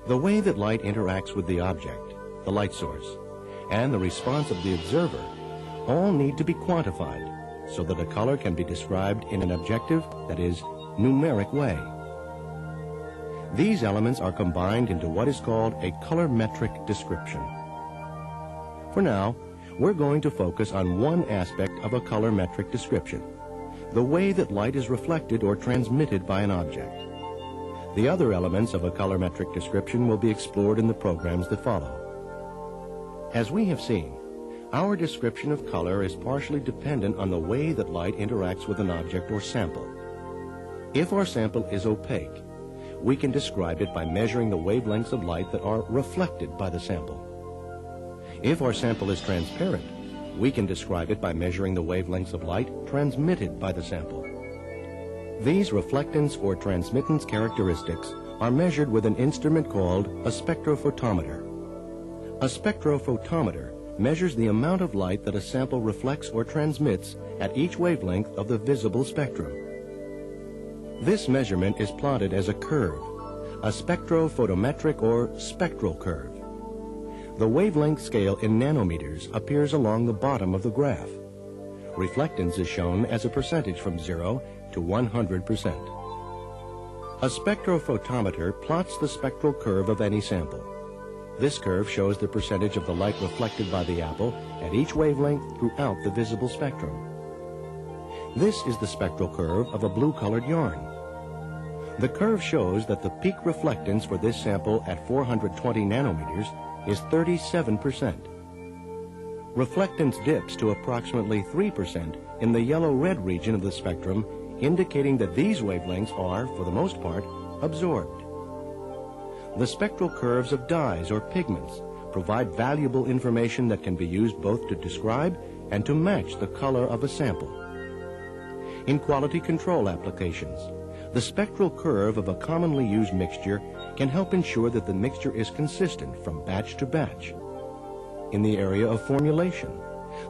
The way that light interacts with the object, the light source, and the response of the observer all need to be quantified so that a color can be described in an objective, that is, numeric way. These elements are combined into what is called a colorimetric description. For now, we're going to focus on one aspect of a colorimetric description, the way that light is reflected or transmitted by an object. The other elements of a colorimetric description will be explored in the programs that follow. As we have seen, our description of color is partially dependent on the way that light interacts with an object or sample. If our sample is opaque, we can describe it by measuring the wavelengths of light that are reflected by the sample. If our sample is transparent, we can describe it by measuring the wavelengths of light transmitted by the sample. These reflectance or transmittance characteristics are measured with an instrument called a spectrophotometer. A spectrophotometer measures the amount of light that a sample reflects or transmits at each wavelength of the visible spectrum. This measurement is plotted as a curve, a spectrophotometric or spectral curve. The wavelength scale in nanometers appears along the bottom of the graph. Reflectance is shown as a percentage from 0 to 100%. A spectrophotometer plots the spectral curve of any sample. This curve shows the percentage of the light reflected by the apple at each wavelength throughout the visible spectrum. This is the spectral curve of a blue-colored yarn. The curve shows that the peak reflectance for this sample at 420 nanometers is 37%. Reflectance dips to approximately 3% in the yellow-red region of the spectrum, indicating that these wavelengths are, for the most part, absorbed. The spectral curves of dyes or pigments provide valuable information that can be used both to describe and to match the color of a sample. In quality control applications, the spectral curve of a commonly used mixture can help ensure that the mixture is consistent from batch to batch. In the area of formulation,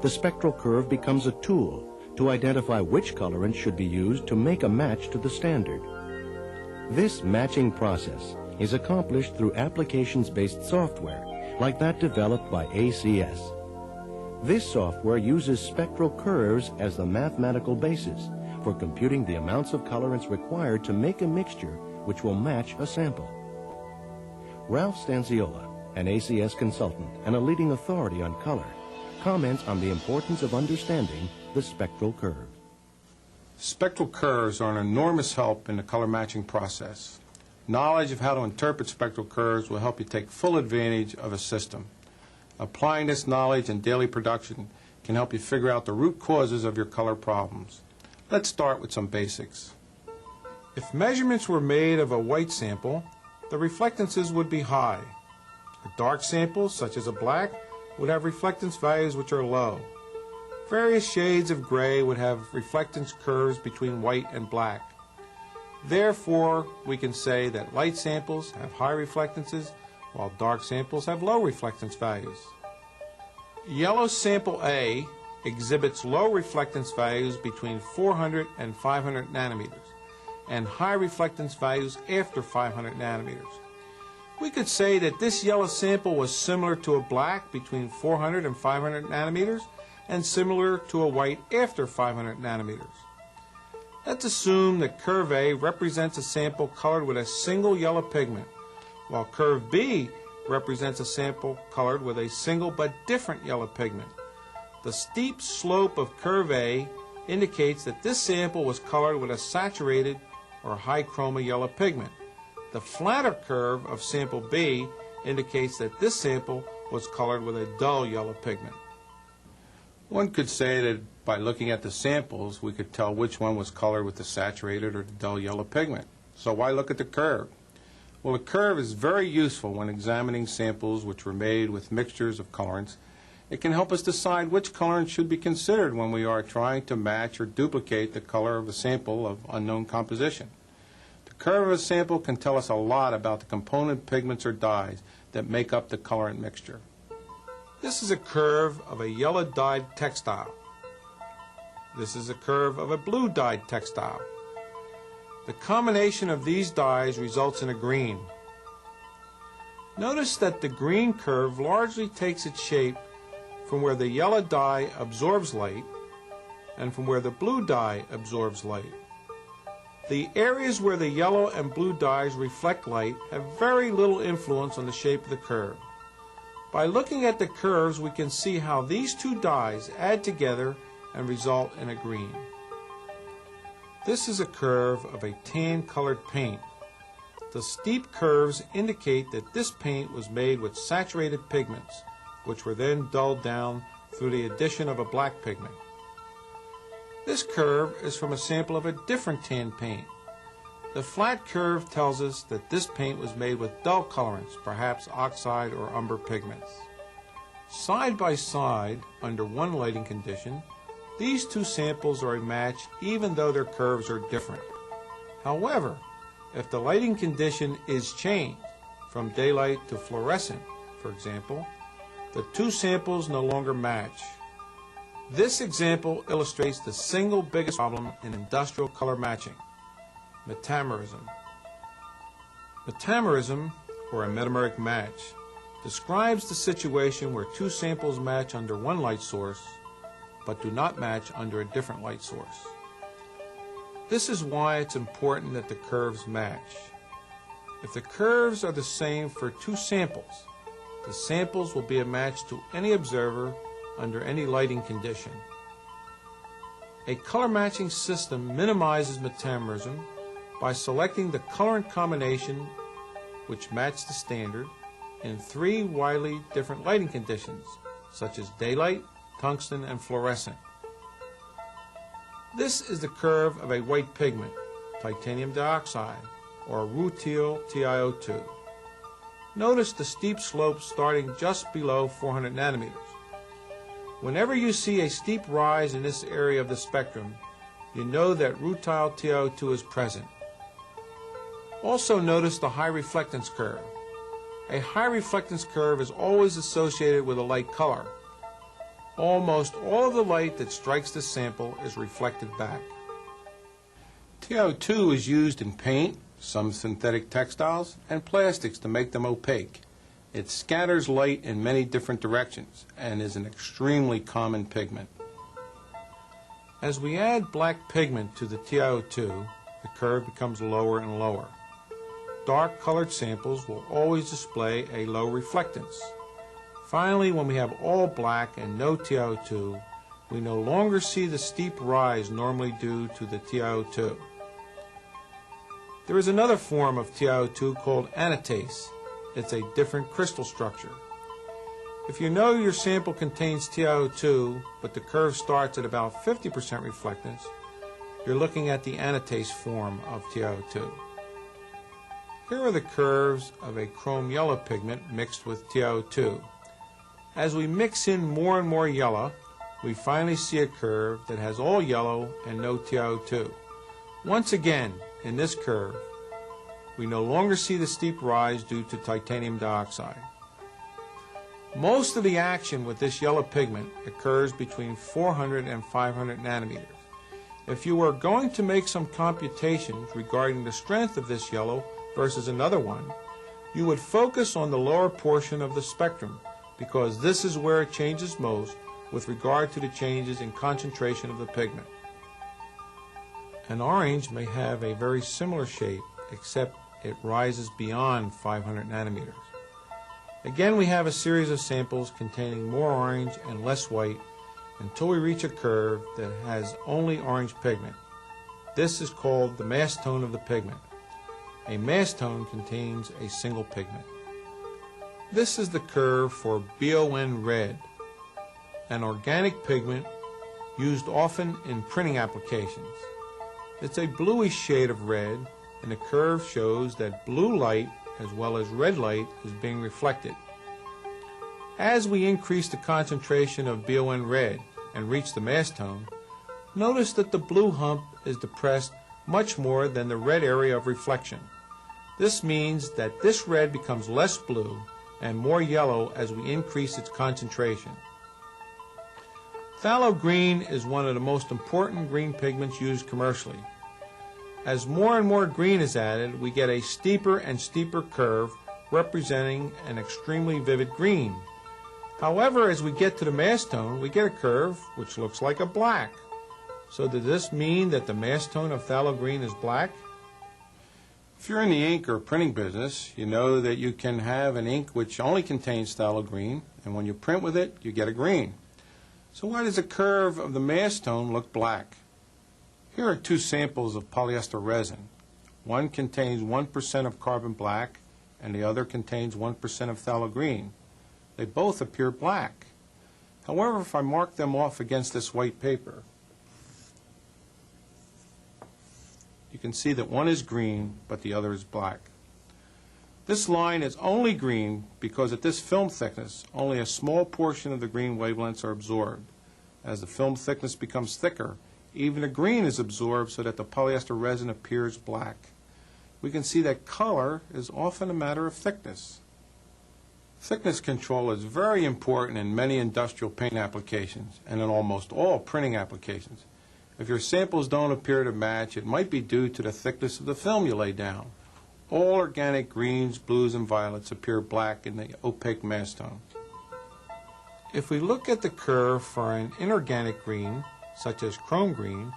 the spectral curve becomes a tool to identify which colorant should be used to make a match to the standard. This matching process is accomplished through applications-based software like that developed by ACS. This software uses spectral curves as the mathematical basis for computing the amounts of colorants required to make a mixture which will match a sample. Ralph Stanziola, an ACS consultant and a leading authority on color, comments on the importance of understanding the spectral curve. Spectral curves are an enormous help in the color matching process. Knowledge of how to interpret spectral curves will help you take full advantage of a system. Applying this knowledge in daily production can help you figure out the root causes of your color problems. Let's start with some basics. If measurements were made of a white sample, the reflectances would be high. A dark sample, such as a black, would have reflectance values which are low. Various shades of gray would have reflectance curves between white and black. Therefore, we can say that light samples have high reflectances, while dark samples have low reflectance values. Yellow sample A exhibits low reflectance values between 400 and 500 nanometers, and high reflectance values after 500 nanometers. We could say that this yellow sample was similar to a black between 400 and 500 nanometers, and similar to a white after 500 nanometers. Let's assume that curve A represents a sample colored with a single yellow pigment, while curve B represents a sample colored with a single but different yellow pigment. The steep slope of curve A indicates that this sample was colored with a saturated or high chroma yellow pigment. The flatter curve of sample B indicates that this sample was colored with a dull yellow pigment. One could say that by looking at the samples, we could tell which one was colored with the saturated or the dull yellow pigment. So why look at the curve? Well, the curve is very useful when examining samples which were made with mixtures of colorants. It can help us decide which colorant should be considered when we are trying to match or duplicate the color of a sample of unknown composition. The curve of a sample can tell us a lot about the component pigments or dyes that make up the colorant mixture. This is a curve of a yellow dyed textile. This is a curve of a blue dyed textile. The combination of these dyes results in a green. Notice that the green curve largely takes its shape from where the yellow dye absorbs light and from where the blue dye absorbs light. The areas where the yellow and blue dyes reflect light have very little influence on the shape of the curve. By looking at the curves, we can see how these two dyes add together and result in a green. This is a curve of a tan-colored paint. The steep curves indicate that this paint was made with saturated pigments, which were then dulled down through the addition of a black pigment. This curve is from a sample of a different tan paint. The flat curve tells us that this paint was made with dull colorants, perhaps oxide or umber pigments. Side by side, under one lighting condition, these two samples are a match even though their curves are different. However, if the lighting condition is changed from daylight to fluorescent, for example, the two samples no longer match. This example illustrates the single biggest problem in industrial color matching: metamerism. Metamerism, or a metameric match, describes the situation where two samples match under one light source but do not match under a different light source. This is why it's important that the curves match. If the curves are the same for two samples, the samples will be a match to any observer under any lighting condition. A color matching system minimizes metamerism by selecting the colorant combination which match the standard in three widely different lighting conditions, such as daylight, tungsten, and fluorescent. This is the curve of a white pigment, titanium dioxide, or rutyl TiO2. Notice the steep slope starting just below 400 nanometers. Whenever you see a steep rise in this area of the spectrum, you know that rutyl TiO2 is present. Also notice the high reflectance curve. A high reflectance curve is always associated with a light color. Almost all of the light that strikes the sample is reflected back. TiO2 is used in paint, some synthetic textiles, and plastics to make them opaque. It scatters light in many different directions and is an extremely common pigment. As we add black pigment to the TiO2, the curve becomes lower and lower. Dark colored samples will always display a low reflectance. Finally, when we have all black and no TiO2, we no longer see the steep rise normally due to the TiO2. There is another form of TiO2 called anatase. It's a different crystal structure. If you know your sample contains TiO2, but the curve starts at about 50% reflectance, you're looking at the anatase form of TiO2. Here are the curves of a chrome yellow pigment mixed with TiO2. As we mix in more and more yellow, we finally see a curve that has all yellow and no TiO2. Once again, in this curve, we no longer see the steep rise due to titanium dioxide. Most of the action with this yellow pigment occurs between 400 and 500 nanometers. If you were going to make some computations regarding the strength of this yellow versus another one, you would focus on the lower portion of the spectrum, because this is where it changes most with regard to the changes in concentration of the pigment. An orange may have a very similar shape, except it rises beyond 500 nanometers. Again, we have a series of samples containing more orange and less white until we reach a curve that has only orange pigment. This is called the mass tone of the pigment. A mass tone contains a single pigment. This is the curve for BON red, an organic pigment used often in printing applications. It's a bluish shade of red, and the curve shows that blue light as well as red light is being reflected. As we increase the concentration of BON red and reach the mass tone, notice that the blue hump is depressed much more than the red area of reflection. This means that this red becomes less blue and more yellow as we increase its concentration. Phthalo green is one of the most important green pigments used commercially. As more and more green is added, we get a steeper and steeper curve representing an extremely vivid green. However, as we get to the mass tone, we get a curve which looks like a black. So does this mean that the mass tone of phthalo green is black? If you're in the ink or printing business, you know that you can have an ink which only contains phthalo green, and when you print with it, you get a green. So why does the curve of the mass tone look black? Here are two samples of polyester resin. One contains 1% of carbon black, and the other contains 1% of phthalo green. They both appear black. However, if I mark them off against this white paper, you can see that one is green, but the other is black. This line is only green because at this film thickness, only a small portion of the green wavelengths are absorbed. As the film thickness becomes thicker, even the green is absorbed so that the polyester resin appears black. We can see that color is often a matter of thickness. Thickness control is very important in many industrial paint applications and in almost all printing applications. If your samples don't appear to match, it might be due to the thickness of the film you lay down. All organic greens, blues, and violets appear black in the opaque mass tone. If we look at the curve for an inorganic green, such as chrome green,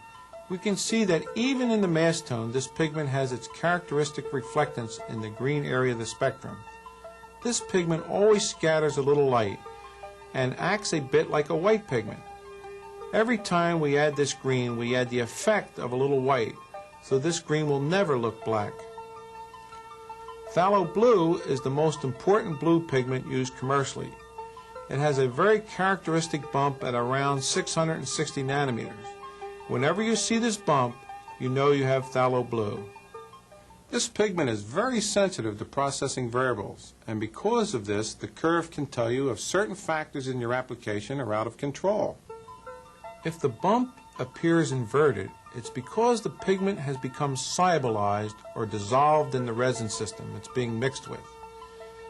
we can see that even in the mass tone, this pigment has its characteristic reflectance in the green area of the spectrum. This pigment always scatters a little light and acts a bit like a white pigment. Every time we add this green, we add the effect of a little white, so this green will never look black. Phthalo blue is the most important blue pigment used commercially. It has a very characteristic bump at around 660 nanometers. Whenever you see this bump, you know you have phthalo blue. This pigment is very sensitive to processing variables, and because of this, the curve can tell you if certain factors in your application are out of control. If the bump appears inverted, it's because the pigment has become solubilized or dissolved in the resin system it's being mixed with.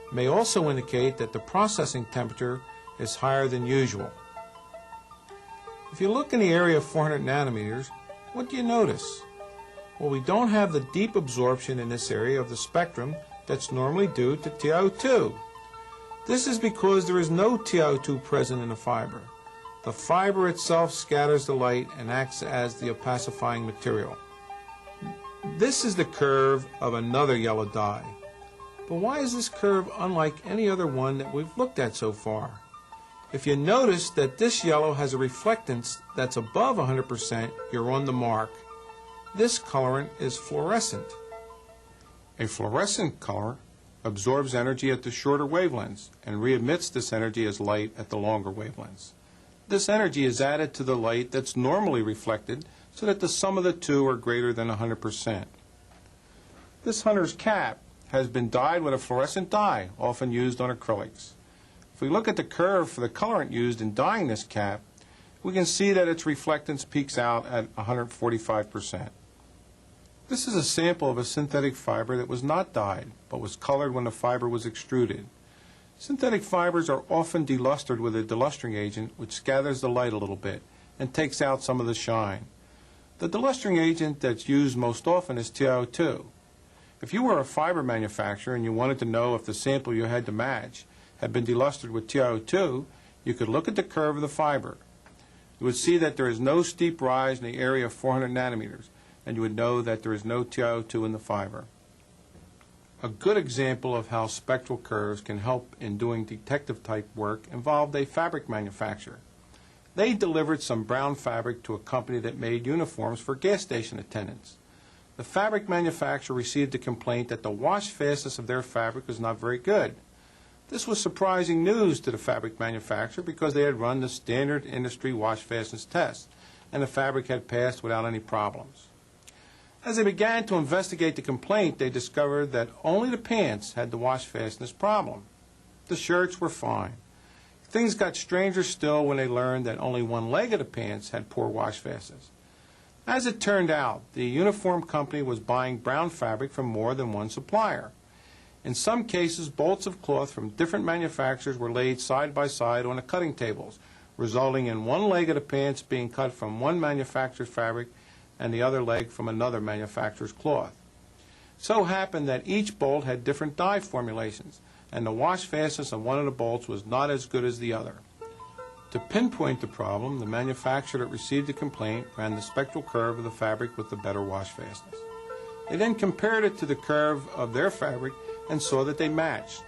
It may also indicate that the processing temperature is higher than usual. If you look in the area of 400 nanometers, what do you notice? Well, we don't have the deep absorption in this area of the spectrum that's normally due to TiO2. This is because there is no TiO2 present in the fiber. The fiber itself scatters the light and acts as the opacifying material. This is the curve of another yellow dye. But why is this curve unlike any other one that we've looked at so far? If you notice that this yellow has a reflectance that's above 100%, you're on the mark. This colorant is fluorescent. A fluorescent color absorbs energy at the shorter wavelengths and re-emits this energy as light at the longer wavelengths. This energy is added to the light that's normally reflected so that the sum of the two are greater than 100%. This hunter's cap has been dyed with a fluorescent dye, often used on acrylics. If we look at the curve for the colorant used in dyeing this cap, we can see that its reflectance peaks out at 145%. This is a sample of a synthetic fiber that was not dyed, but was colored when the fiber was extruded. Synthetic fibers are often delustered with a delustering agent which scatters the light a little bit and takes out some of the shine. The delustering agent that's used most often is TiO2. If you were a fiber manufacturer and you wanted to know if the sample you had to match had been delustered with TiO2, you could look at the curve of the fiber. You would see that there is no steep rise in the area of 400 nanometers, and you would know that there is no TiO2 in the fiber. A good example of how spectral curves can help in doing detective type work involved a fabric manufacturer. They delivered some brown fabric to a company that made uniforms for gas station attendants. The fabric manufacturer received a complaint that the wash fastness of their fabric was not very good. This was surprising news to the fabric manufacturer because they had run the standard industry wash fastness test, and the fabric had passed without any problems. As they began to investigate the complaint, they discovered that only the pants had the wash fastness problem. The shirts were fine. Things got stranger still when they learned that only one leg of the pants had poor wash fastness. As it turned out, the uniform company was buying brown fabric from more than one supplier. In some cases, bolts of cloth from different manufacturers were laid side by side on the cutting tables, resulting in one leg of the pants being cut from one manufacturer's fabric and the other leg from another manufacturer's cloth. So happened that each bolt had different die formulations, and the wash fastness of one of the bolts was not as good as the other. To pinpoint the problem, the manufacturer that received the complaint ran the spectral curve of the fabric with the better wash fastness. They then compared it to the curve of their fabric and saw that they matched.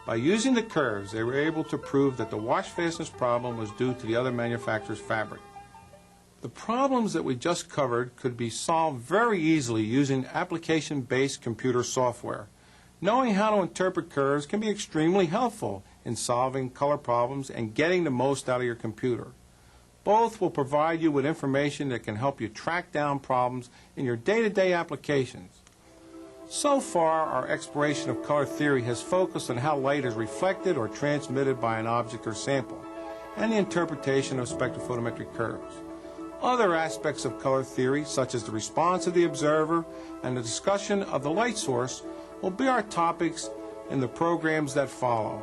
By using the curves, they were able to prove that the wash fastness problem was due to the other manufacturer's fabric. The problems that we just covered could be solved very easily using application-based computer software. Knowing how to interpret curves can be extremely helpful in solving color problems and getting the most out of your computer. Both will provide you with information that can help you track down problems in your day-to-day applications. So far, our exploration of color theory has focused on how light is reflected or transmitted by an object or sample, and the interpretation of spectrophotometric curves. Other aspects of color theory, such as the response of the observer and the discussion of the light source, will be our topics in the programs that follow.